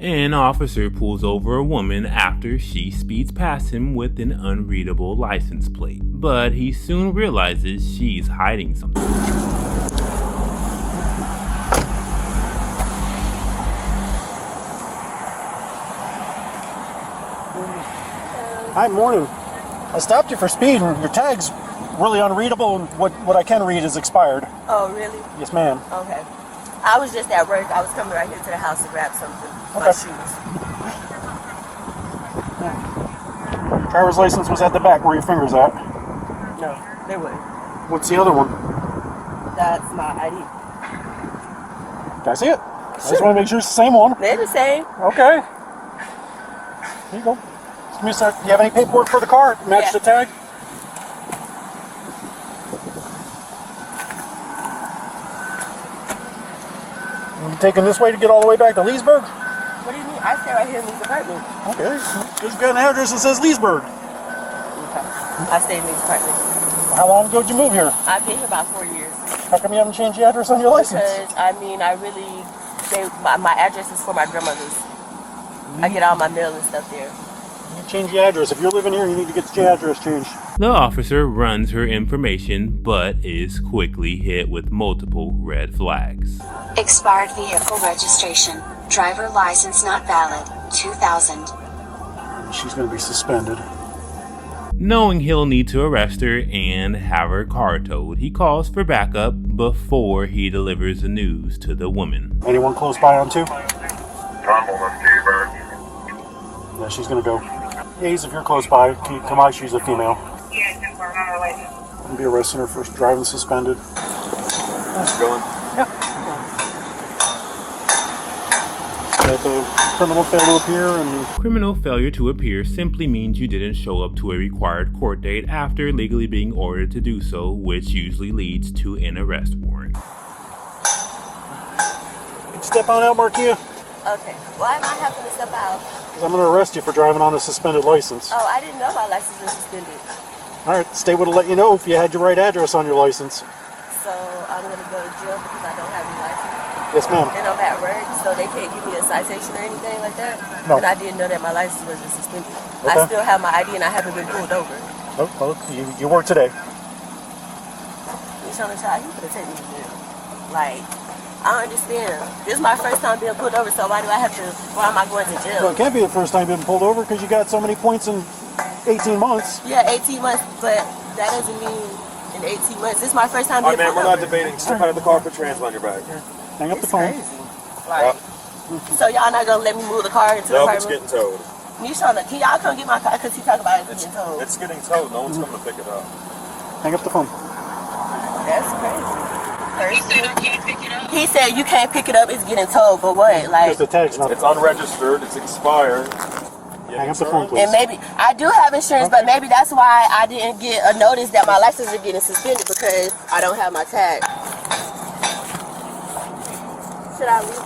An officer pulls over a woman after she speeds past him with an unreadable license plate, but he soon realizes she's hiding something. Hi, morning. I stopped you for speed and your tag's really unreadable and what I can read is expired. Oh, really? Yes, ma'am. Okay. I was just at work. I was coming right here to the house to grab something. Okay. My shoes. Driver's license was at the back where your finger's at. No, they wouldn't. What's the other one? That's my ID. Can I see it? I just want to make sure it's the same one. They're the same. Okay. Here you go. Give me a sec. Do you have any paperwork for the car? Match the tag? You taking this way to get all the way back to Leesburg? What do you mean? I stay right here in this apartment. Okay. Just got an address that says Leesburg. Okay. I stay in this apartment. How long ago did you move here? I've been here about 4 years. How come you haven't changed the address on your license? Because, I mean, my address is for my grandmother's. I get all my mail and stuff there. You change the address. If you're living here, you need to get your address changed. The officer runs her information, but is quickly hit with multiple red flags. Expired vehicle registration. Driver license not valid. 2000. She's going to be suspended. Knowing he'll need to arrest her and have her car towed, he calls for backup before he delivers the news to the woman. Anyone close by on 2? Yeah, she's going to go. Hayes, if you're close by, can you come out? She's a female. I'm going to be arresting her for driving suspended. How's it going? Yeah. The criminal failure to appear and... Criminal failure to appear simply means you didn't show up to a required court date after legally being ordered to do so, which usually leads to an arrest warrant. Step on out, Markia. Okay. Why am I having to step out? Because I'm going to arrest you for driving on a suspended license. Oh, I didn't know my license was suspended. All right, the state would have let you know if you had your right address on your license. So I'm going to go to jail because I don't have any license? Yes, ma'am. And I'm at work, so they can't give me a citation or anything like that? No. And I didn't know that my license wasn't suspended. Okay. I still have my ID and I haven't been pulled over. Oh, well, you work today. You're trying to try, you could have taken me to jail. Like, I don't understand. This is my first time being pulled over, so why am I going to jail? Well, it can't be the first time you've been pulled over because you got so many points in 18 months. Yeah, 18 months, but that doesn't mean in 18 months. This is my first time being pulled over. All right, man, we're not debating. Step out of the car, put your hands on your back. Hang up the phone. Crazy. Like, so y'all not gonna let me move the car into the apartment? Nope, it's getting towed. Can y'all come get my car? Because he talking about it getting towed. It's getting towed. No one's coming to pick it up. Hang up the phone. That's crazy. He said you can't pick it up. It's getting towed. But what? Like, the tag's not. It's unregistered. It's expired. Hang up the phone, please. and maybe I do have insurance, but maybe that's why I didn't get a notice that my license is getting suspended because I don't have my tag. Should I leave the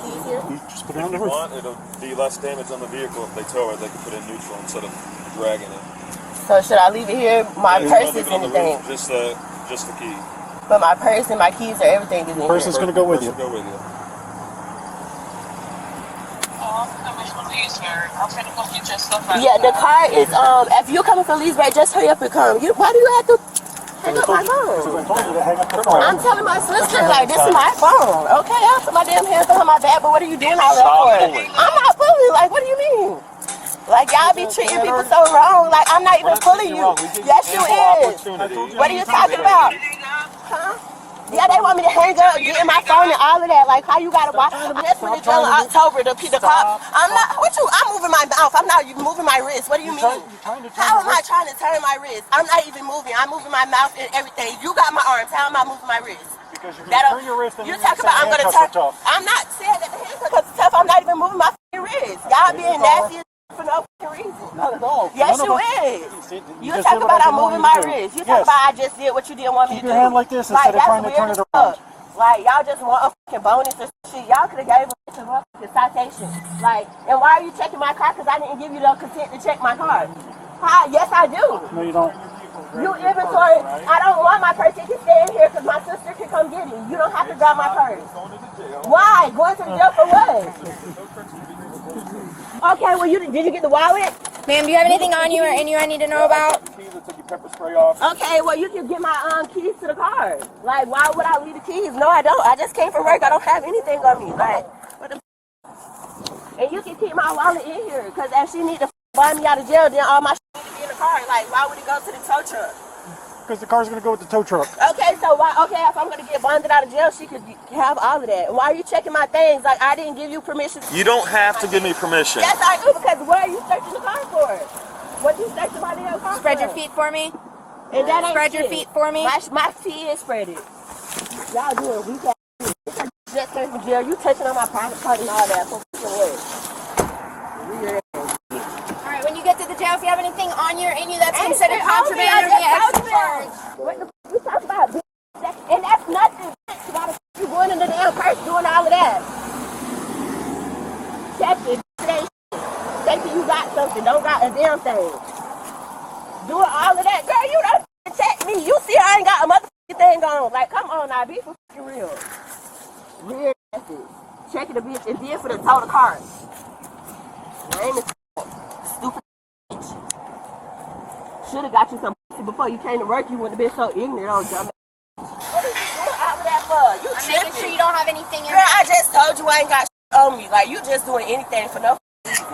keys here? You just put it on the If you roof. want, it'll be less damage on the vehicle if they tow it. They can put it in neutral instead of dragging it. So should I leave it here? My Yeah, purse leave is it on in the the thing. roof, just the key. But my purse and my keys or everything is in The person's here. going to go with you. Go with you. Yeah, the car is, if you're coming from Leesburg, just hurry up and come. Why do you have to hang up my Because phone? I told you to hang up the phone. I'm telling my sister, like, this is my phone. Okay, I'll put my damn hands on my back, but what are you doing all that for? I'm not pulling. Like, what do you mean? Like, y'all be treating people so wrong. Like, I'm not even pulling you. Yes, you is. What are you talking about? Huh? Yeah, they want me to hang up, get in my phone and all of that. Like, how you gotta watch? I'm just when it's in October, the cop. I'm not, I'm moving my mouth. I'm not even moving my wrist. What do you mean? How am I trying to turn my wrist? I'm not even moving. I'm moving my mouth and everything. You got my arms. How am I moving my wrist? Because you're going to turn your wrist and you talk about I'm going to turn. I'm not saying that the handcuffs are tough. I'm not even moving my wrist. Y'all being nasty for no reason. Not at all. Yes, you is. You talk about I'm moving my wrist. You talk about I just did what you didn't want me to do. Keep your hand like this instead of trying to turn it around. Like, y'all just want a fucking bonus or shit. Y'all could have gave me a fucking citation. Like, and why are you checking my car? Because I didn't give you the consent to check my car. Hi, yes, I do. No, you don't. You inventory. I don't want my purse. It can stay in here because my sister can come get it. You don't have to grab my purse. Why? Going to the jail for what? Okay, well, did you get the wallet? Ma'am, do you have anything on you or in you I need to know about? Okay, well, you can get my keys to the car. Like, why would I leave the keys? No, I don't. I just came from work. I don't have anything on me. Like, what the and you can keep my wallet in here because if she need to buy me out of jail, then all my shit need to be in the car. Like, why would it go to the tow truck? Because the car's going to go with the tow truck. Okay, so why? Okay, if I'm going to get bonded out of jail, she could have all of that. Why are you checking my things? Like, I didn't give you permission. You don't have to give me permission. Yes, I do, because what are you searching the car for? What you searching my damn car Spread for? your feet for me. And that ain't Spread your shit. feet for me. My feet is spreaded. Y'all doing weak ass shit. Just search for jail. You touching on my private part and all that. For what? Weird ass. All right, when you get to the jail, if you have anything on you or in you that's Ain't considered shit on me, contraband, I or just extra told you. charge. What the f you talking about, bitch? And that's nothing, bitch. Why the f you going in the damn purse doing all of that? Check it. It ain't shit. Say that you got something. Don't got a damn thing. Doing all of that. Girl, you don't f check me. You see I ain't got a motherfucking thing on. Like, come on now. Be for f***ing real. Weird asses. Checking the bitch and then for the total car. Lame as stupid bitch. Should have got you some pussy before you came to work. You wouldn't have been so ignorant on dumb. What is you doing all of that for? You I'm tripping. making sure you don't have anything in Girl, I just told you I ain't got shit on me. Like, you just doing anything for no reason.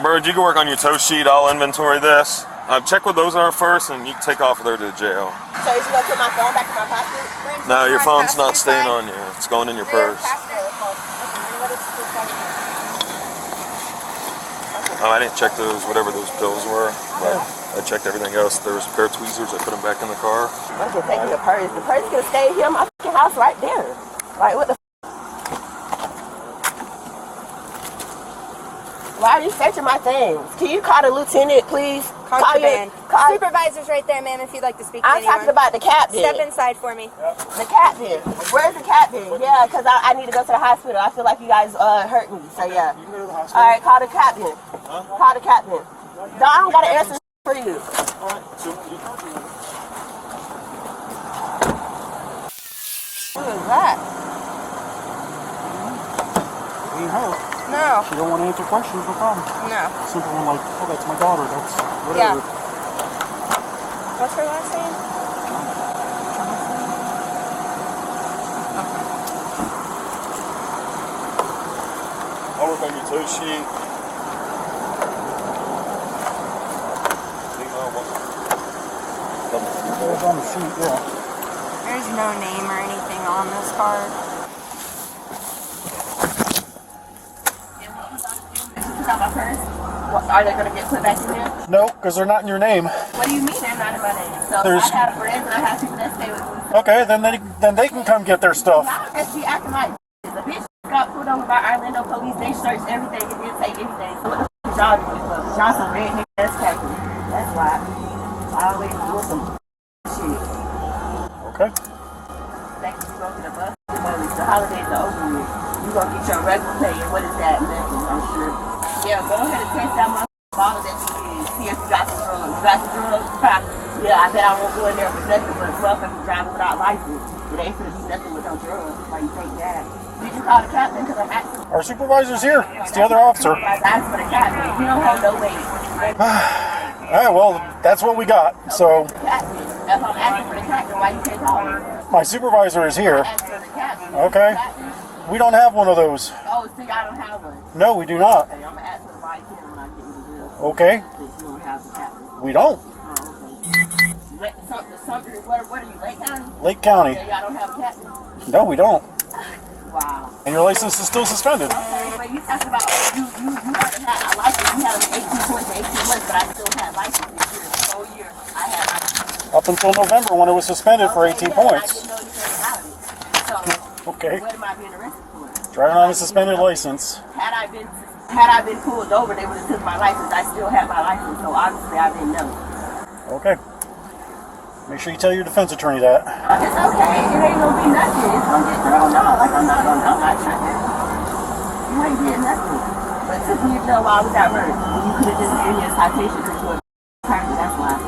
Bird, you can work on your tow sheet. I'll inventory this. Check what those are first, and you can take off with her to the jail. So is you gonna put my phone back in my pocket? No, your phone's not staying on you. It's going in your purse. Oh, I didn't check those, whatever those pills were. But I checked everything else. There was a pair of tweezers. I put them back in the car. I'm just taking the purse. The purse can stay here in my fucking house right there. Like, what the Why are you searching my things? Can you call the lieutenant, please? Contraband. Call Supervisor's right there, ma'am, if you'd like to speak to I'm anyone. talking about the captain. Step inside for me. The captain. Where's the captain? Yeah, because I need to go to the hospital. I feel like you guys hurt me. So, yeah. You can go to the hospital. All right, call the captain. Call the captain. No, I don't got to answer for you. All right. So you talk to me. Who is that? Need help. No. You don't want to answer questions, no problem. No. Simple one like, oh, that's my daughter. That's whatever. Yeah. What's her last name? I'll work on your tow sheet. It's on the sheet, yeah. There's no name or anything on this card. My purse. Are they going to get put back in there? No, because they're not in your name. What do you mean they're not in my name? So There's- I have friends and I have people that stay with me. Okay, then they can come get their stuff. Y'all just be acting like the bitch got pulled over by Orlando police. They searched everything and didn't take anything. So what the f*** y'all doing? Y'all some red niggas that's captain. That's why I always do some shit. Okay. Like you go to the bus, the holidays are over with. You gonna get your regular pay and what is that? Nothing, I'm sure. Yeah, go ahead and test that motherfucking bottle that you did. See if you got some drugs. You got some drugs? Ha. Yeah, I bet I won't go in there for nothing but motherfuckers driving without license. It ain't gonna do nothing with no drugs. Why you think that? Did you call the captain? Because I'm asking. Our supervisor's here. It's the other officer. I asked for the captain. You don't hold no weight. All right, well, that's what we got. So Captain. If I'm asking for the captain, why you can't call me? my supervisor is here. Ask for the captain. Okay. Captain. We don't have one of those. Oh, see, I don't have one. No, we do not. Okay, I'm gonna ask for the body cam when I get in the jail. Okay, Since you don't have the captain. we don't. Oh, okay. Something, what are you, Lake County? Lake County. Yeah, y'all don't have a captain? No, we don't. Wow. And your license is still suspended. Okay, but you talking about, you haven't had a license, you had 18 points in 18 months, but I still had license this year. The whole year, I had license. Up until November when it was suspended for 18 yeah, I points. didn't know anything about it. So, Okay. what am I being arrested for? Driving on a suspended license. Had I been pulled over, they would have took my license. I still have my license, so obviously I didn't know. Okay. Make sure you tell your defense attorney that. It's okay. It ain't gonna be nothing. It's gonna get thrown out. Like I'm not trying to. You ain't getting nothing. But since you know why I was at work, you could have just gave me a citation because you were attorney. That's why.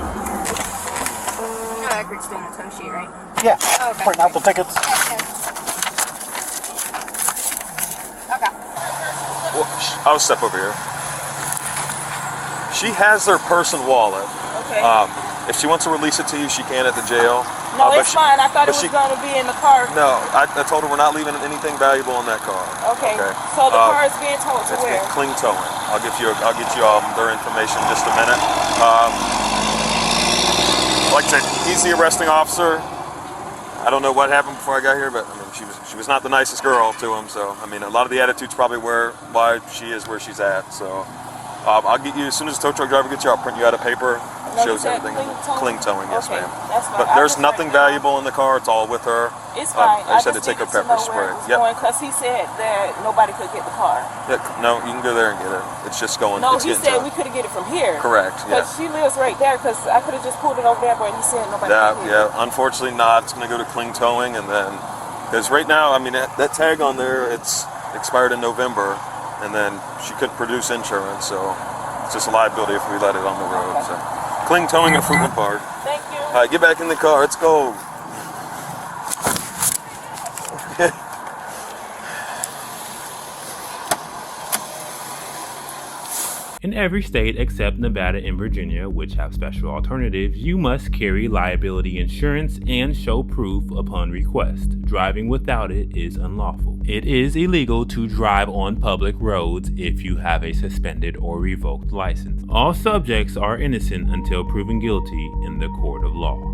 You know Eckerd's doing a tow sheet, right? Yeah. Okay. Printing out the tickets. Okay. Well, I'll step over here. She has her purse and wallet. Okay. If she wants to release it to you, she can at the jail. No, it's fine. I thought it was going to be in the car. No, I told her we're not leaving anything valuable in that car. Okay. So the car is being towed to It's where? clean towing. I'll get you their information in just a minute. Like I said, he's the arresting officer. I don't know what happened before I got here, but I mean, she was not the nicest girl to him. So I mean, a lot of the attitude's probably why she is where she's at. So I'll get you as soon as the tow truck driver gets you. I'll print you out a paper. Shows everything. Clean towing, yes, okay, ma'am. That's fine. But there's nothing valuable in the car. It's all with her. It's fine. I just had to take her pepper spray. Yep. Because he said that nobody could get the car. Yeah, no, you can go there and get it. It's just going. No, it's he said towed. we couldn't get it from here. Correct. Yeah. Because she lives right there. Because I could have just pulled it over there, but he said nobody could get it. Yeah. Unfortunately, not. It's going to go to clean towing, and then because right now, I mean, that tag on there, it's expired in November, and then she couldn't produce insurance, so it's just a liability if we let it on the road. Okay. So. Clean towing in Fruitland Park. Thank you. All right, get back in the car. Let's go. In every state except Nevada and Virginia, which have special alternatives, you must carry liability insurance and show proof upon request. Driving without it is unlawful. It is illegal to drive on public roads if you have a suspended or revoked license. All subjects are innocent until proven guilty in the court of law.